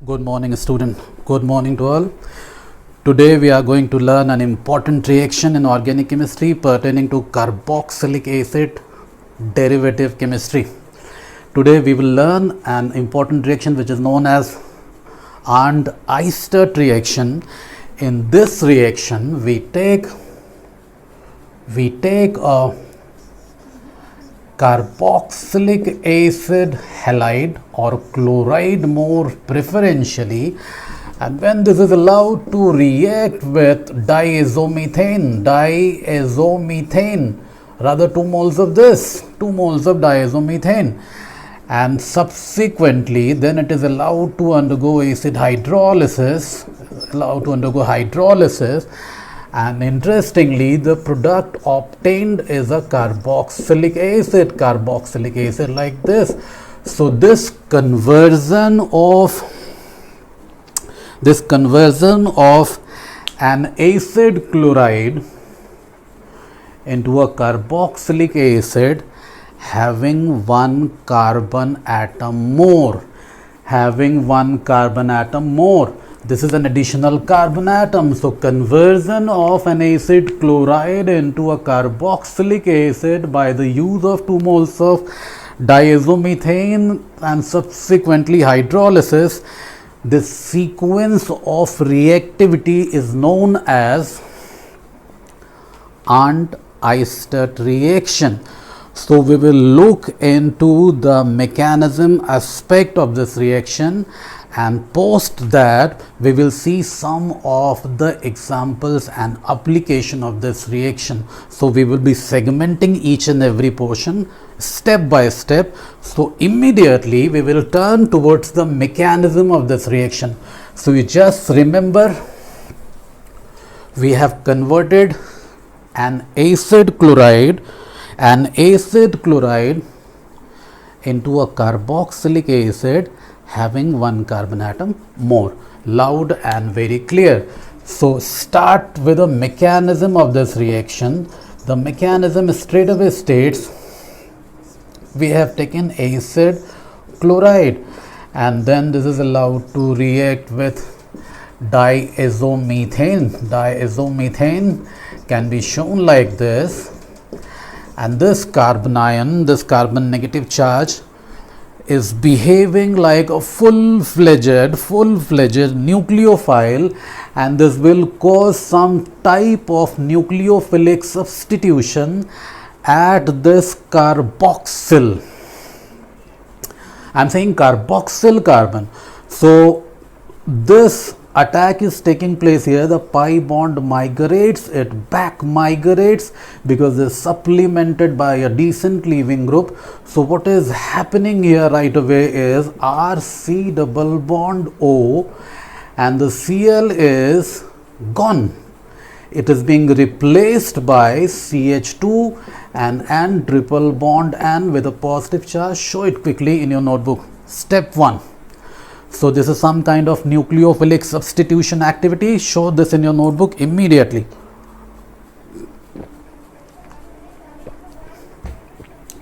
Good morning, student. Good morning to all. Today we are going to learn an important reaction in organic chemistry pertaining to carboxylic acid derivative chemistry. Today we will learn an important reaction which is known as Arndt-Weisert reaction. In this reaction we take a carboxylic acid halide or chloride more preferentially, and when this is allowed to react with diazomethane, rather 2 moles of this, 2 moles of diazomethane, and subsequently then it is allowed to undergo acid hydrolysis, and interestingly the product obtained is a carboxylic acid like this. So this conversion of an acid chloride into a carboxylic acid having one carbon atom more, this is an additional carbon atom. So conversion of an acid chloride into a carboxylic acid by the use of 2 moles of diazomethane and subsequently hydrolysis, this sequence of reactivity is known as Arndt-Weisert reaction. So we will look into the mechanism aspect of this reaction, and post that we will see some of the examples and application of this reaction. So we will be segmenting each and every portion step by step. So immediately we will turn towards the mechanism of this reaction. So you just remember, we have converted an acid chloride into a carboxylic acid having one carbon atom more. Loud and very clear. So start with the mechanism of this reaction. The mechanism straight away states we have taken acid chloride and then this is allowed to react with diazomethane. Diazomethane can be shown like this, and this carbon negative charge is behaving like a full-fledged nucleophile, and this will cause some type of nucleophilic substitution at this carboxyl. I am saying carboxyl carbon. So this attack is taking place here. The pi bond migrates, it back migrates because it is supplemented by a decent leaving group. So what is happening here right away is RC double bond O and the Cl is gone. It is being replaced by CH2 and N triple bond N with a positive charge. Show it quickly in your notebook. Step 1. So this is some kind of nucleophilic substitution activity. Show this in your notebook immediately.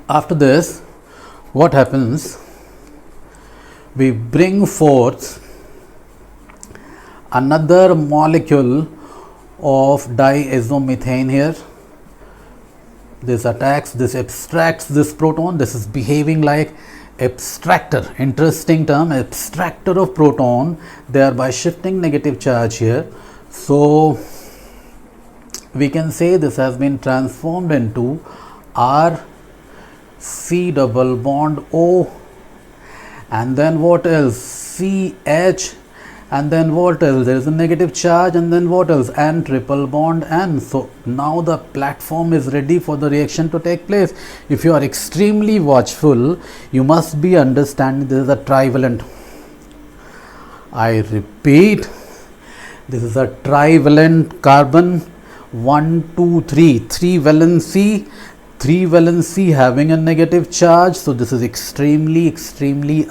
After this, what happens? We bring forth another molecule of diazomethane here. This attacks, this abstracts this proton. This is behaving like abstractor, interesting term, abstractor of proton, thereby shifting negative charge here. So we can say this has been transformed into RC double bond O, and then what else? CH, and then what else? There is a negative charge, and then what else? N triple bond N. So now the platform is ready for the reaction to take place. If you are extremely watchful, you must be understanding this is a trivalent. I repeat, this is a trivalent carbon. 1, 2, 3 valency having a negative charge. So this is extremely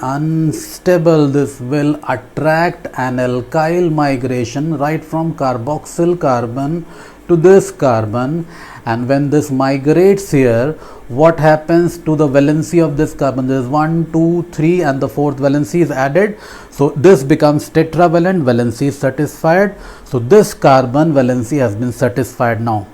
unstable. This will attract an alkyl migration right from carboxyl carbon to this carbon, and when this migrates here, what happens to the valency of this carbon? There is 1, 2, 3 and the fourth valency is added. So this becomes tetravalent, valency is satisfied. So this carbon valency has been satisfied now.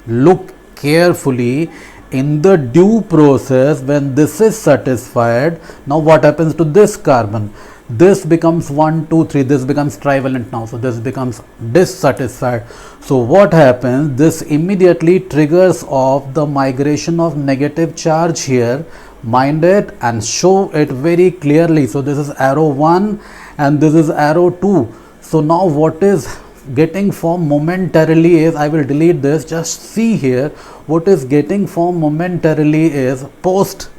Look carefully in the due process. When this is satisfied, now what happens to this carbon? This becomes 1, 2, 3, this becomes trivalent now, so this becomes dissatisfied. So what happens, this immediately triggers off the migration of negative charge here. Mind it and show it very clearly. So this is arrow 1 and this is arrow 2. So now what is getting formed momentarily is, I will delete this, just see here, what is getting formed momentarily is post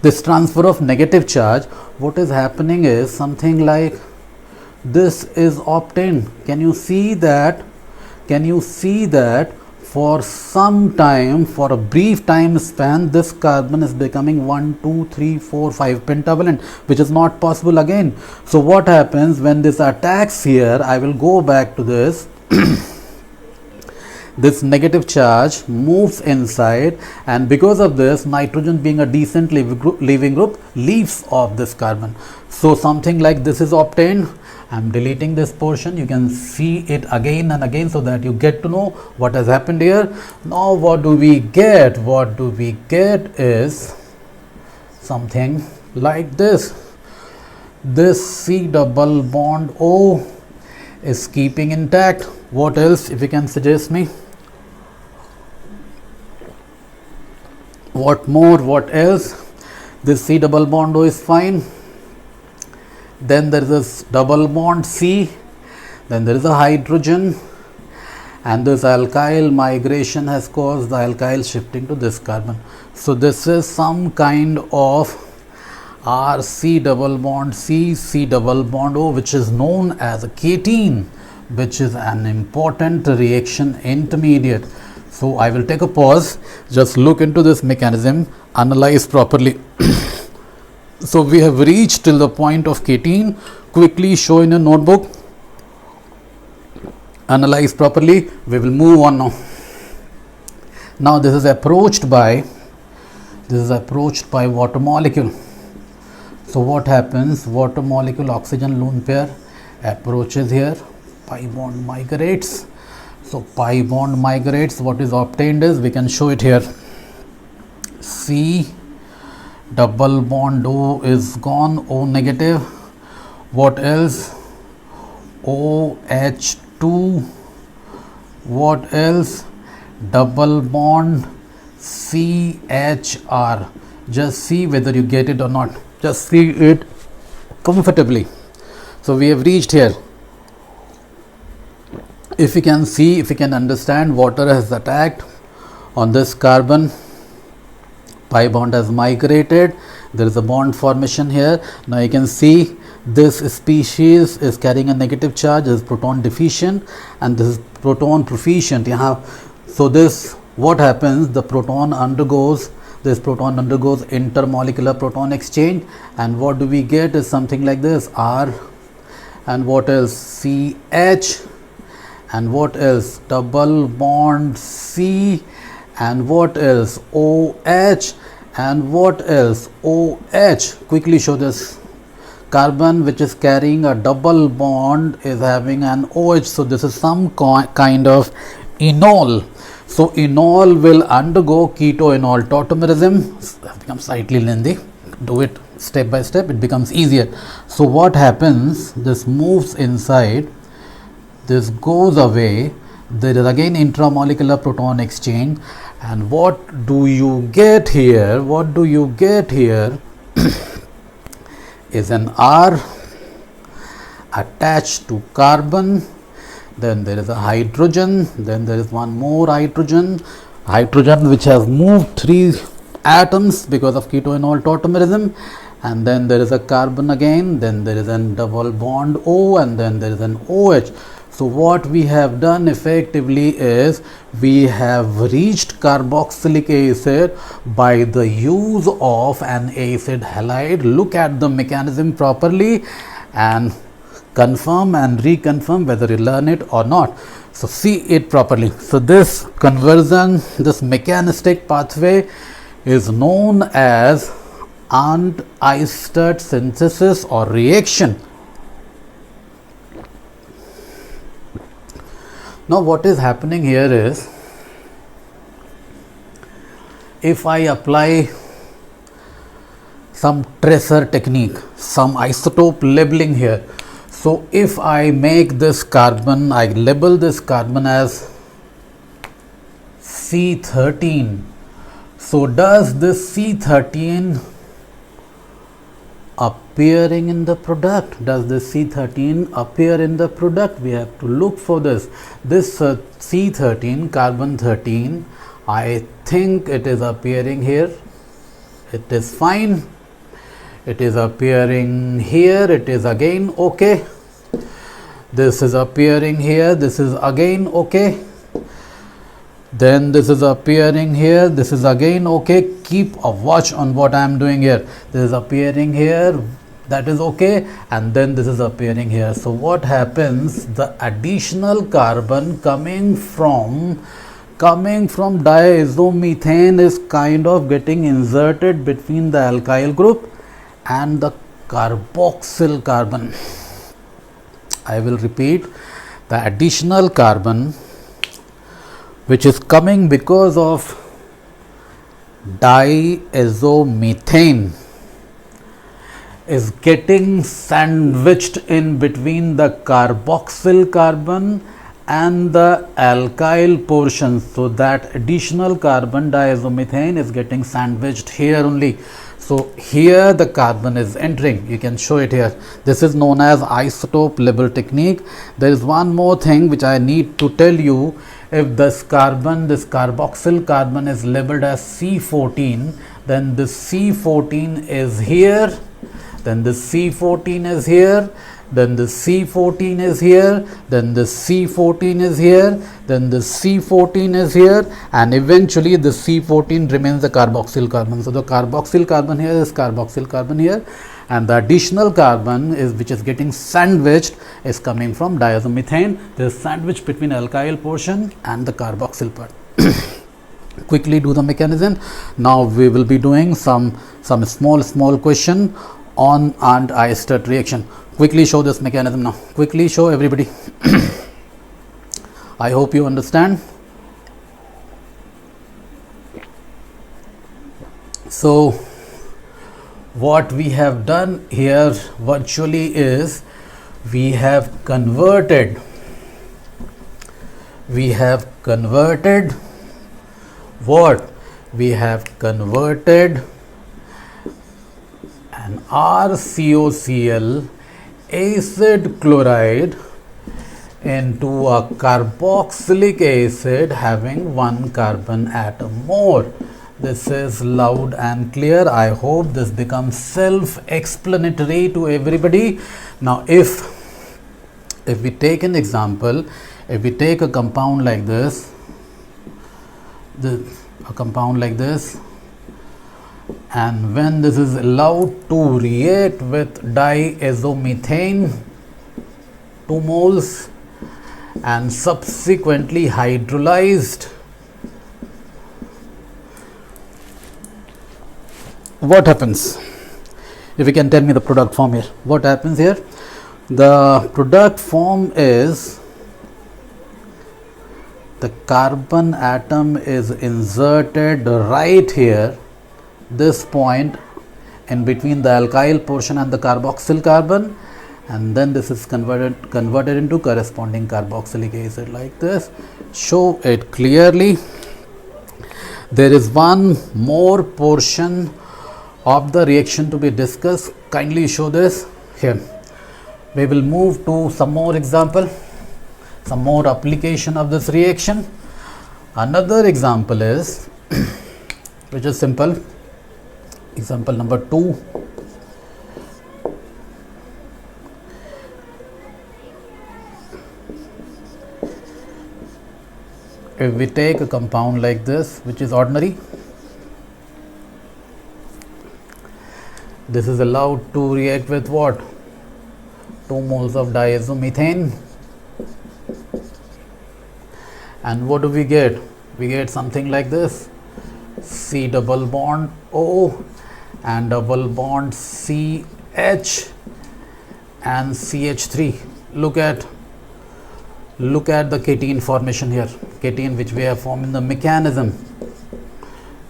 this transfer of negative charge, what is happening is something like this is obtained. Can you see that? Can you see that for some time, for a brief time span, this carbon is becoming 1, 2, 3, 4, 5 pentavalent, which is not possible again. So what happens when this attacks here? I will go back to this. This negative charge moves inside, and because of this, nitrogen being a decent leaving group leaves off this carbon. So something like this is obtained. I am deleting this portion. You can see it again and again so that you get to know what has happened here. Now what do we get? What do we get is something like this. This C double bond O is keeping intact. What else, if you can suggest me? What more? What else? This C double bond O is fine. Then there is this double bond C. Then there is a hydrogen. And this alkyl migration has caused the alkyl shifting to this carbon. So this is some kind of RC double bond C, C double bond O, which is known as a ketene, which is an important reaction intermediate. So I will take a pause, just look into this mechanism, analyze properly. So we have reached till the point of ketene. Quickly show in a notebook, analyze properly. We will move on now. Now this is approached by water molecule. So what happens? Water molecule oxygen lone pair approaches here, pi bond migrates. So pi bond migrates. What is obtained is, we can show it here, C double bond O is gone, O negative. What else? OH2. What else? Double bond CHR. Just see whether you get it or not. Just see it comfortably. So we have reached here. If you can see, if you can understand, water has attacked on this carbon, pi bond has migrated, there is a bond formation here. Now you can see this species is carrying a negative charge, is proton deficient, and this is proton proficient. So this, what happens, this proton undergoes intermolecular proton exchange, and what do we get is something like this, R, and what else, CH, and what else, double bond C, and what else, OH, and what else, OH. Quickly show this. Carbon which is carrying a double bond is having an OH. So this is some kind of enol. So enol will undergo keto-enol tautomerism. It becomes slightly lengthy. Do it step by step, it becomes easier. So what happens, this moves inside, this goes away, there is again intramolecular proton exchange, and what do you get here? What do you get here is an R attached to carbon, then there is a hydrogen, then there is one more hydrogen which has moved 3 atoms because of keto-enol tautomerism, and then there is a carbon again, then there is a double bond O, and then there is an OH. So what we have done effectively is, we have reached carboxylic acid by the use of an acid halide. Look at the mechanism properly and confirm and reconfirm whether you learn it or not. So see it properly. So this conversion, this mechanistic pathway is known as Arndt-Oersted synthesis or reaction. Now what is happening here is, if I apply some tracer technique, some isotope labeling here. So if I make this carbon, I label this carbon as C13. So does this C13 appearing in the product? Does this C13 appear in the product? We have to look for this. This C13, carbon 13, I think it is appearing here. It is fine. It is appearing here. It is again okay. This is appearing here. This is again okay. Then this is appearing here. This is again okay. Keep a watch on what I am doing here. This is appearing here. That is okay. And then this is appearing here. So what happens? The additional carbon coming from diazomethane is kind of getting inserted between the alkyl group and the carboxyl carbon. I will repeat, the additional carbon which is coming because of diazomethane is getting sandwiched in between the carboxyl carbon and the alkyl portion. So that additional carbon, diazomethane, is getting sandwiched here only. So here the carbon is entering. You can show it here. This is known as isotope label technique. There is one more thing which I need to tell you. If this carbon, this carboxyl carbon is labeled as C14, then this C14 is here, then this C14 is here, then the C14 is here, then the C14 is here, then the C14 is here, and eventually the C14 remains the carboxyl carbon. So the carboxyl carbon here is carboxyl carbon here, and the additional carbon is which is getting sandwiched is coming from diazomethane. There is sandwich between alkyl portion and the carboxyl part. Quickly do the mechanism. Now we will be doing some small question on Arndt-Oersted reaction. Quickly show this mechanism now. Quickly show everybody. I hope you understand. So what we have done here virtually is we have converted what? We have converted an RCOCl acid chloride into a carboxylic acid having one carbon atom more. This is loud and clear. I hope this becomes self-explanatory to everybody. Now if we take an example, if we take a compound like this, and when this is allowed to react with diazomethane 2 moles and subsequently hydrolyzed, what happens? If you can tell me the product form here, what happens here? The product form is the carbon atom is inserted right here, this point in between the alkyl portion and the carboxyl carbon, and then this is converted into corresponding carboxylic acid like this. Show it clearly. There is one more portion of the reaction to be discussed. Kindly show this here. We will move to some more example, some more application of this reaction. Another example is which is simple. Example number 2. If we take a compound like this, which is ordinary, this is allowed to react with what? 2 moles of diazomethane. And what do we get? We get something like this: C double bond O and double bond CH and CH3. Look at the cation formation here, cation which we have formed in the mechanism.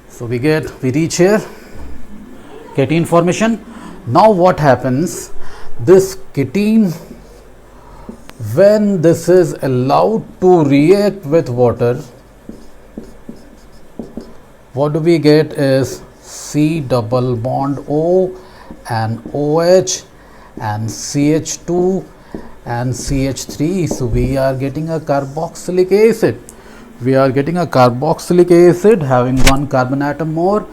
So we reach here, cation formation. Now what happens? This cation, when this is allowed to react with water, what do we get is C double bond O and OH and CH2 and CH3. So we are getting a carboxylic acid. We are getting a carboxylic acid having one carbon atom more.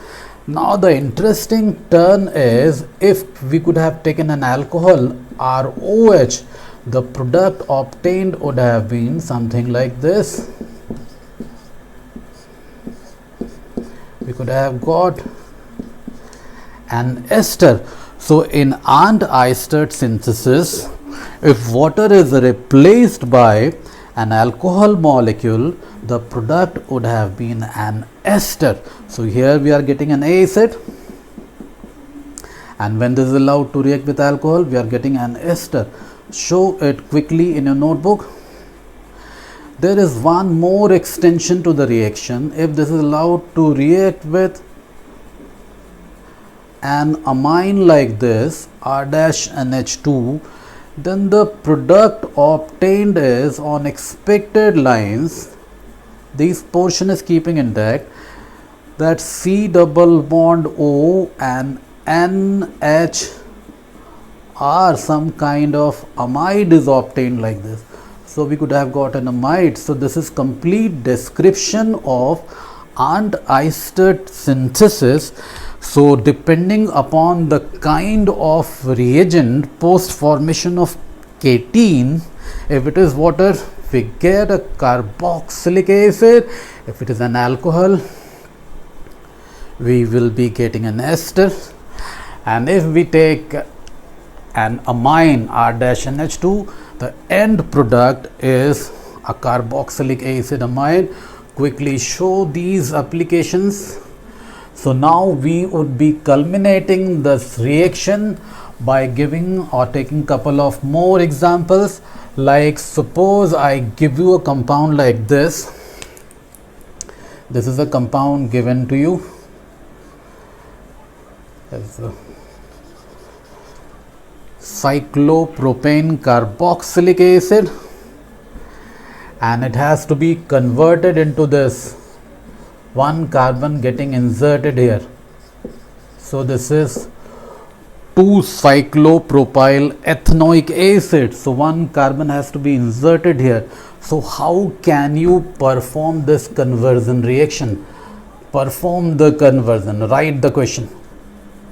Now the interesting turn is, if we could have taken an alcohol, ROH, the product obtained would have been something like this. We could have got an ester. So in Arndt-Oersted synthesis, if water is replaced by an alcohol molecule, the product would have been an ester. So here we are getting an acid, and when this is allowed to react with alcohol, we are getting an ester. Show it quickly in your notebook. There is one more extension to the reaction. If this is allowed to react with an amine like this, R-NH2, then the product obtained is on expected lines. This portion is keeping intact, that C double bond O and NH or some kind of amide is obtained like this. So we could have got an amide. So this is complete description of Arndt-Oersted synthesis. So depending upon the kind of reagent post formation of cation, if it is water, we get a carboxylic acid. If it is an alcohol, we will be getting an ester. And if we take an amine, R-NH2, the end product is a carboxylic acid amide. Quickly show these applications. So now we would be culminating this reaction by giving or taking couple of more examples. Like suppose I give you a compound like this. This is a compound given to you as a cyclopropane carboxylic acid, and it has to be converted into this, one carbon getting inserted here. So this is 2-cyclopropyl ethanoic acid. So one carbon has to be inserted here. So how can you perform this conversion reaction? Perform the conversion. Write the question.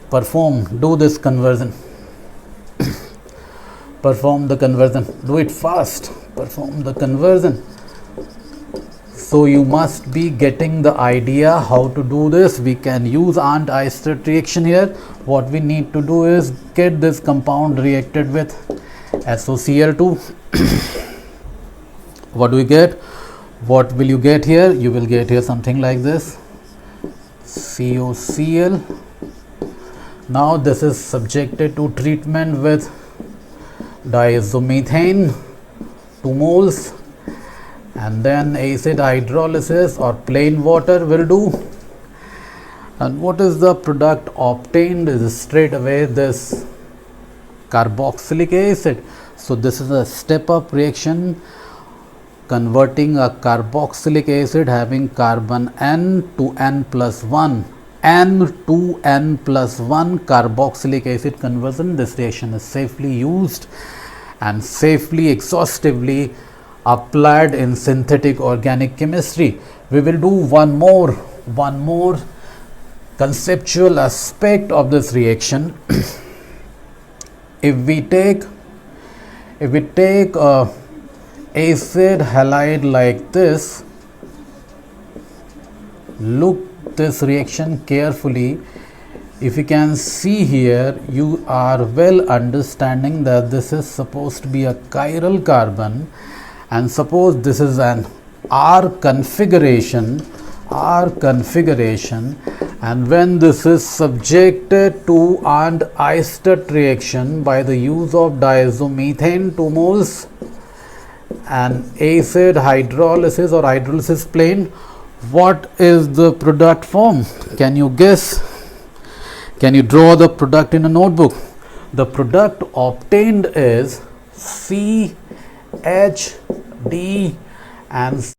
Perform. Do this conversion. Perform the conversion. Do it fast. Perform the conversion. So you must be getting the idea how to do this. We can use Arndt-Oersted reaction here. What we need to do is get this compound reacted with SOCl2. What do we get? What will you get here? You will get here something like this, COCl. Now this is subjected to treatment with diazomethane, 2 moles, and then acid hydrolysis or plain water will do. And what is the product obtained is straight away this carboxylic acid. So this is a step up reaction converting a carboxylic acid having carbon N to N plus 1, N to N plus 1 carboxylic acid conversion. This reaction is safely used and safely exhaustively applied in synthetic organic chemistry. We will do one more conceptual aspect of this reaction. If we take a acid halide like this, look this reaction carefully. if you can see here, you are well understanding that this is supposed to be a chiral carbon, and suppose this is an R configuration, and when this is subjected to an Eystedt reaction by the use of diazomethane 2 moles and acid hydrolysis or hydrolysis plane, what is the product form? Can you guess? Can you draw the product in a notebook? The product obtained is CHD and